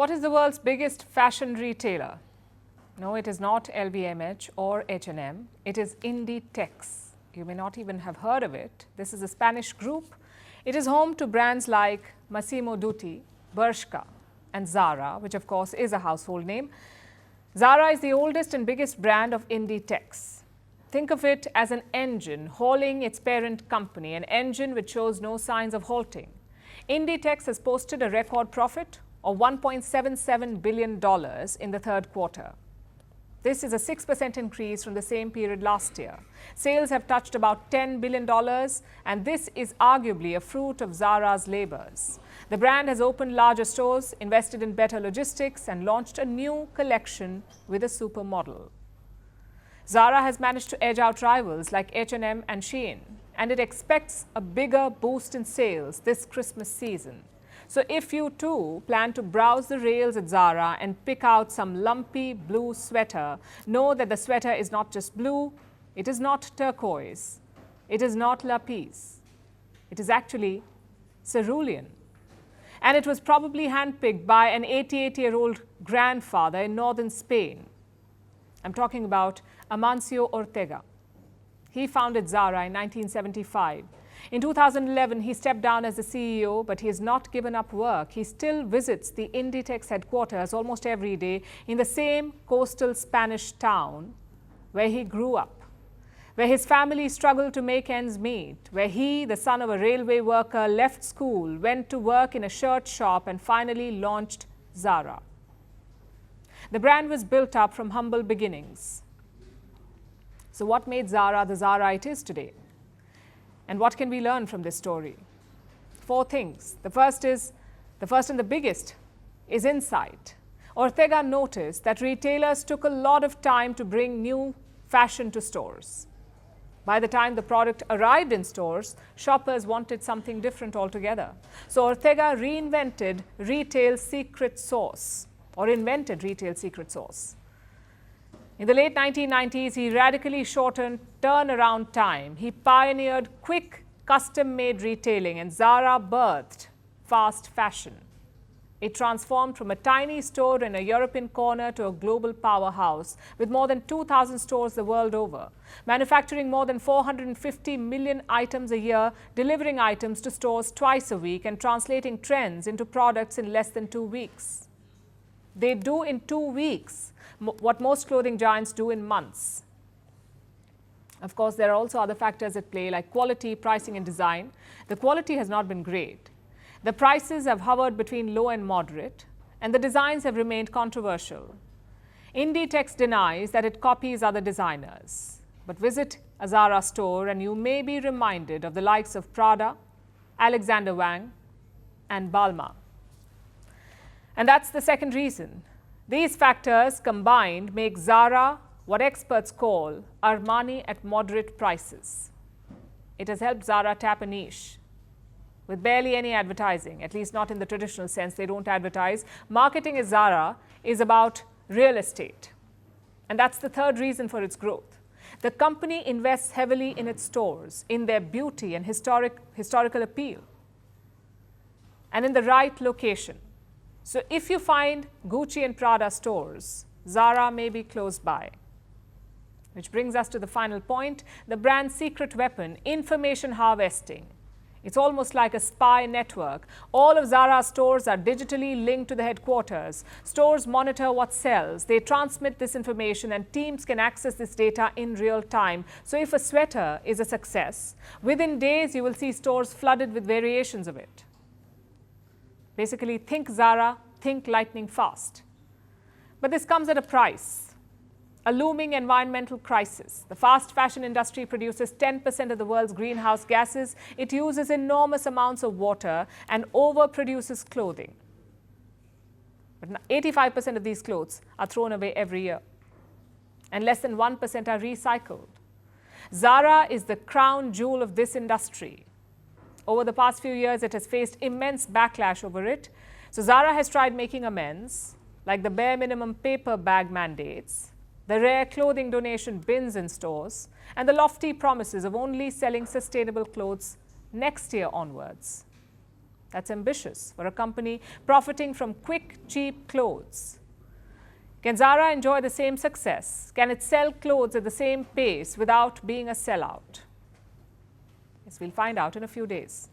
What is the world's biggest fashion retailer? No, it is not LVMH or H&M. It is Inditex. You may not even have heard of it. This is a Spanish group. It is home to brands like Massimo Dutti, Bershka, and Zara, which of course is a household name. Zara is the oldest and biggest brand of Inditex. Think of it as an engine hauling its parent company, an engine which shows no signs of halting. Inditex has posted a record profit of $1.77 billion in the third quarter. This is a 6% increase from the same period last year. Sales have touched about $10 billion, and this is arguably a fruit of Zara's labors. The brand has opened larger stores, invested in better logistics, and launched a new collection with a supermodel. Zara has managed to edge out rivals like H&M and Shein, and it expects a bigger boost in sales this Christmas season. So if you too plan to browse the rails at Zara and pick out some lumpy blue sweater, know that the sweater is not just blue, it is not turquoise, it is not lapis, it is actually cerulean. And it was probably handpicked by an 88-year-old grandfather in northern Spain. I'm talking about Amancio Ortega. He founded Zara in 1975. In 2011, he stepped down as the CEO, but he has not given up work. He still visits the Inditex headquarters almost every day in the same coastal Spanish town where he grew up, where his family struggled to make ends meet, where he, the son of a railway worker, left school, went to work in a shirt shop, and finally launched Zara. The brand was built up from humble beginnings. So what made Zara the Zara it is today? And what can we learn from this story? 4 things. The first and the biggest is insight. Ortega noticed that retailers took a lot of time to bring new fashion to stores. By the time the product arrived in stores, shoppers wanted something different altogether. So Ortega invented retail secret sauce. In the late 1990s, he radically shortened turnaround time. He pioneered quick, custom-made retailing, and Zara birthed fast fashion. It transformed from a tiny store in a European corner to a global powerhouse with more than 2,000 stores the world over, manufacturing more than 450 million items a year, delivering items to stores twice a week, and translating trends into products in less than 2 weeks. They do in 2 weeks what most clothing giants do in months. Of course, there are also other factors at play like quality, pricing, and design. The quality has not been great. The prices have hovered between low and moderate, and the designs have remained controversial. Inditex denies that it copies other designers. But visit a Zara store and you may be reminded of the likes of Prada, Alexander Wang, and Balmain. And that's the second reason. These factors combined make Zara what experts call Armani at moderate prices. It has helped Zara tap a niche. With barely any advertising, at least not in the traditional sense, they don't advertise. Marketing at Zara is about real estate. And that's the third reason for its growth. The company invests heavily in its stores, in their beauty and historical appeal, and in the right location. So if you find Gucci and Prada stores, Zara may be close by. Which brings us to the final point, the brand's secret weapon, information harvesting. It's almost like a spy network. All of Zara's stores are digitally linked to the headquarters. Stores monitor what sells. They transmit this information, and teams can access this data in real time. So if a sweater is a success, within days you will see stores flooded with variations of it. Basically, think Zara, think lightning fast. But this comes at a price, a looming environmental crisis. The fast fashion industry produces 10% of the world's greenhouse gases. It uses enormous amounts of water and overproduces clothing. But 85% of these clothes are thrown away every year, and less than 1% are recycled. Zara is the crown jewel of this industry. Over the past few years, it has faced immense backlash over it. So Zara has tried making amends, like the bare minimum paper bag mandates, the rare clothing donation bins in stores, and the lofty promises of only selling sustainable clothes next year onwards. That's ambitious for a company profiting from quick, cheap clothes. Can Zara enjoy the same success? Can it sell clothes at the same pace without being a sellout? Yes, we'll find out in a few days.